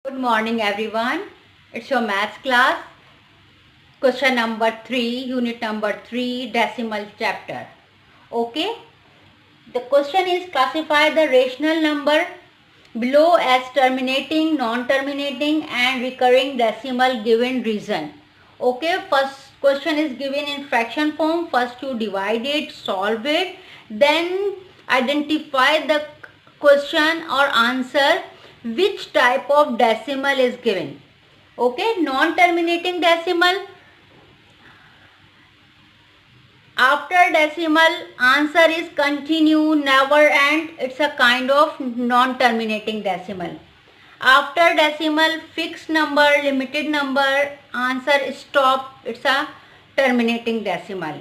Good morning everyone. It's your maths class. Question number 3, unit number 3, decimal chapter. Okay. The question is classify the rational number below as terminating, non-terminating and recurring decimal given reason. Okay. First question is given in fraction form. First you divide it, solve it. Then identify the question or answer which type of decimal is given. Okay, non-terminating decimal. After decimal, answer is continue, never end. It's a kind of non-terminating decimal. After decimal, fixed number, limited number, answer is stop. It's a terminating decimal.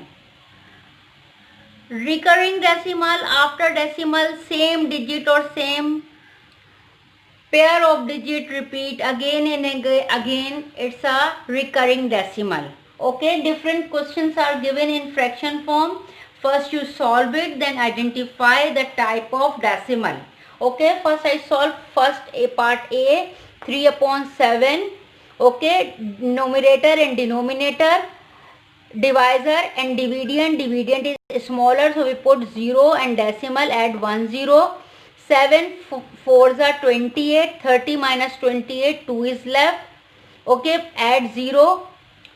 Recurring decimal, after decimal, same digit or same pair of digit repeat again and again. It's a recurring decimal. Okay, different questions are given in fraction form. First you solve it, then identify the type of decimal. Okay, first I solve first a part A, 3/7. Okay, numerator and denominator, divisor and dividend is smaller, so we put 0 and decimal add 1 0. 7 4s are 28, 30 minus 28, 2 is left. Okay, add 0,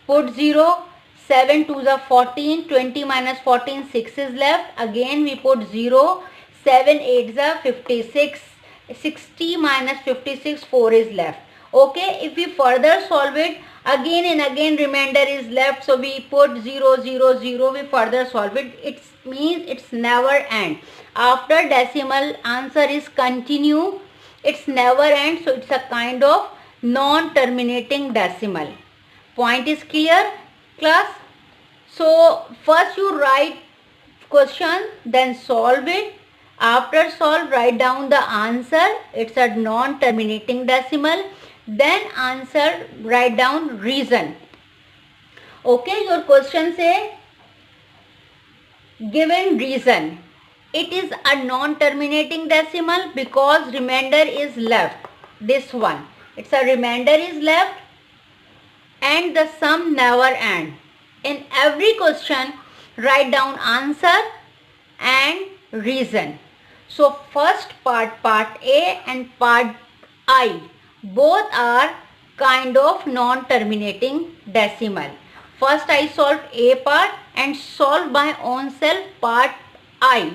put 0, 7 2s are 14, 20 minus 14, 6 is left. Again we put 0, 7 8s are 56, 60 minus 56, 4 is left. Okay, if we further solve it, again and again remainder is left, so we put 0 0 0. We further solve it. It means it's never end. After decimal, answer is continue. It's never end, so it's a kind of non-terminating decimal. Point is clear, class? So first you write question, then solve it. After solve, write down the answer. It's a non-terminating decimal. Then answer, write down reason. Okay, your question say given reason. It is a non-terminating decimal because remainder is left. This one. It's a remainder is left and the sum never end. In every question, write down answer and reason. So first part A and part I, both are kind of non-terminating decimal. First I solved A part and solved my own self part I.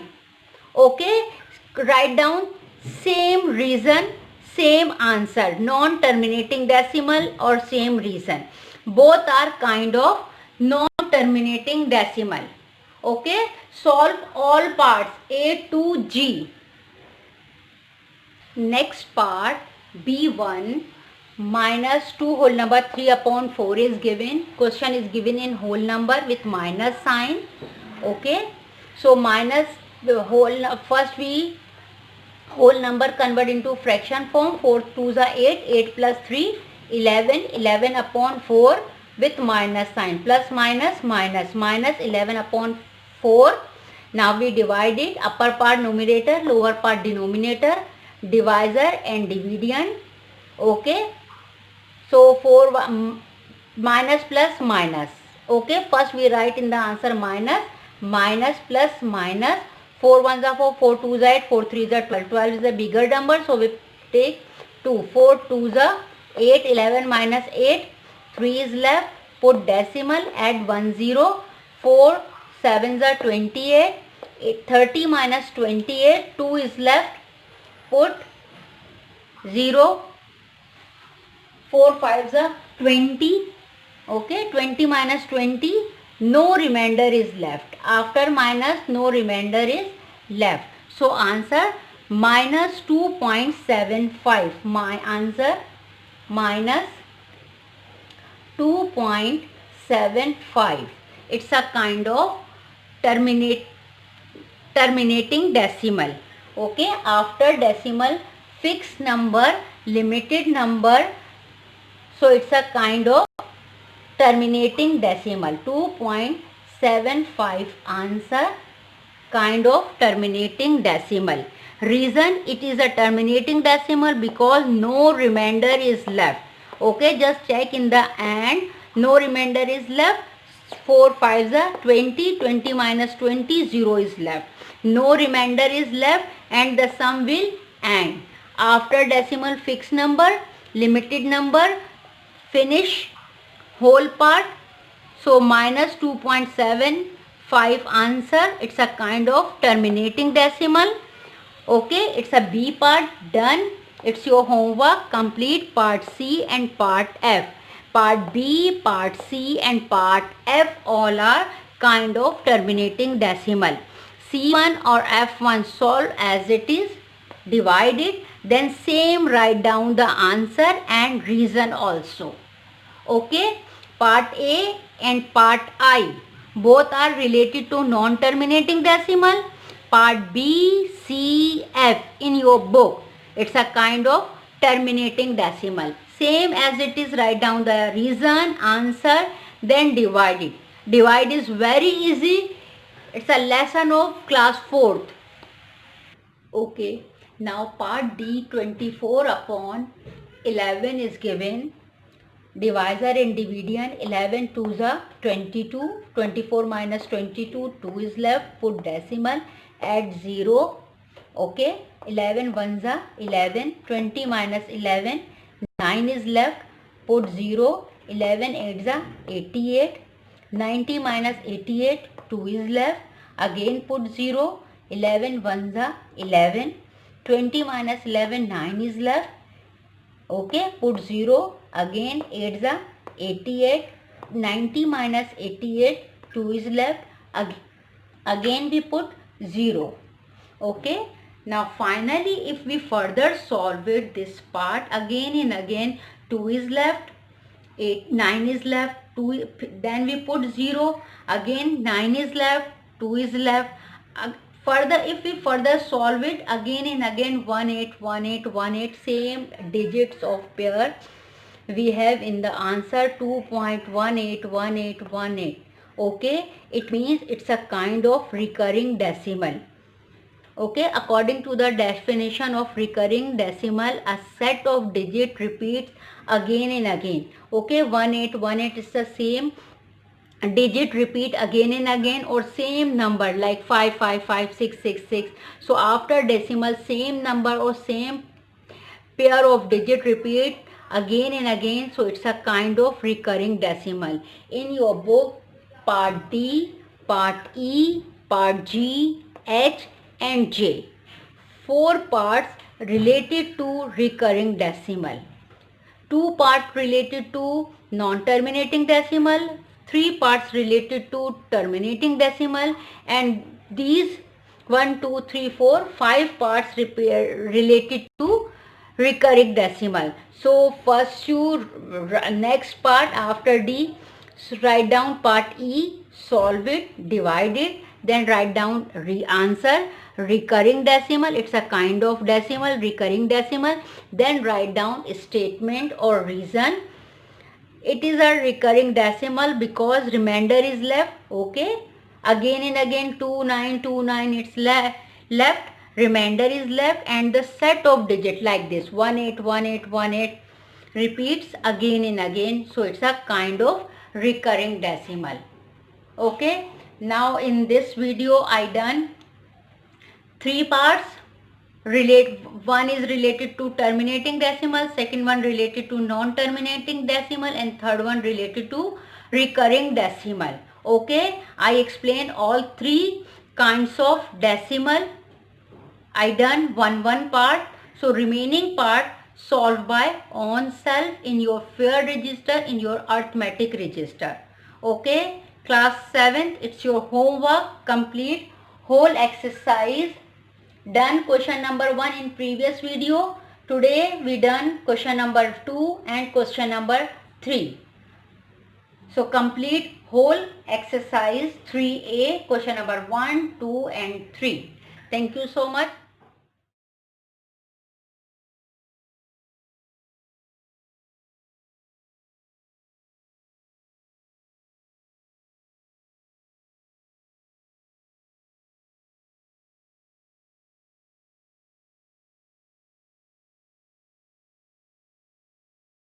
Okay, write down same reason, same answer, non-terminating decimal or same reason. Both are kind of non-terminating decimal. Okay, solve all parts A to G. Next part B1 minus 2 whole number 3/4 is given. Question is given in whole number with minus sign. Okay, so minus the whole, first we whole number convert into fraction form. 4 2s are 8, 8 plus 3 11, 11/4 with minus sign, plus minus minus, minus 11/4. Now we divide it, upper part numerator, lower part denominator, divisor and dividend. Okay, so 4 minus plus minus. Okay, first we write in the answer minus, minus plus minus. 4 1s are 4, 4 2s are 8, 4 3s are 12. 12 is a bigger number, so we take 2. 4 2s are 8, 11 minus 8, 3 is left. Put decimal, add 1 0. 4 7s are 28, 30 minus 28, 2 is left. Put 0. 4 5s are 20. Okay, 20 minus 20, no remainder is left. After minus, no remainder is left. So answer minus 2.75. My answer minus 2.75. It's a kind of terminating decimal. Okay, after decimal, fixed number, limited number. So it's a kind of terminating decimal. 2.75 answer, kind of terminating decimal. Reason, it is a terminating decimal because no remainder is left. Okay, just check in the end, no remainder is left. 4 5s are 20, 20 minus 20, 0 is left. No remainder is left and the sum will end. After decimal, fixed number, limited number, finish whole part. So minus 2.75 answer. It's a kind of terminating decimal. Okay, it's a B part done. It's your homework. Complete part C and part F. Part B, part C and part F all are kind of terminating decimal. C1 or F1 solve as it is, divide it, then same write down the answer and reason also. Okay, part A and part I both are related to non-terminating decimal. Part B, C, F in your book, it's a kind of terminating decimal. Same as it is, write down the reason, answer, then divide it. Divide is very easy. It's a lesson of class 4th. Okay, now part D, 24 upon 11 is given. Divisor and division, 11 2s are 22, 24 minus 22, 2 is left, put decimal, add 0. Okay, 11 1s are 11, 20 minus 11, 9 is left, put 0, 11 8s are 88, 90 minus 88, 2 is left, again put 0, 11 1s are 11, 20 minus 11, 9 is left. Okay, put 0, again 8s are 88, 90 minus 88, 2 is left, again we put 0. Okay, now finally if we further solve it, this part again and again, 2 is left, 9 is left, 2, then we put 0, again 9 is left, 2 is left. Further, if we further solve it, again and again 1 8 1 8 1 8, same digits of pair we have in the answer, 2.181818. Okay, it means it's a kind of recurring decimal. Okay, according to the definition of recurring decimal, a set of digit repeats again and again. Okay, 1818 is the same digit repeat again and again, or same number like 555666. So after decimal, same number or same pair of digit repeat again and again. So it's a kind of recurring decimal. In your book, part D, part E, part G, H and J, 4 parts related to recurring decimal. 2 parts related to non-terminating decimal, 3 parts related to terminating decimal, and these 1, 2, 3, 4, 5 parts related to recurring decimal. So first you, next part after D, write down part E, solve it, divide it, then write down answer, recurring decimal, it's a kind of decimal, recurring decimal, then write down statement or reason. It is a recurring decimal because remainder is left. Okay, again and again 2929 it's left, remainder is left, and the set of digit like this 181818 repeats again and again. So it's a kind of recurring decimal. Okay, now in this video I done 3 parts. One is related to terminating decimal, second one related to non-terminating decimal, and third one related to recurring decimal. Okay, I explain all 3 kinds of decimal. I done one part. So remaining part solved by own self in your fair register, in your arithmetic register. Okay, class 7th, it's your homework. Complete whole exercise. Done question number 1 in previous video. Today we done question number 2 and question number 3. So complete whole exercise 3A, question number 1, 2 and 3. Thank you so much.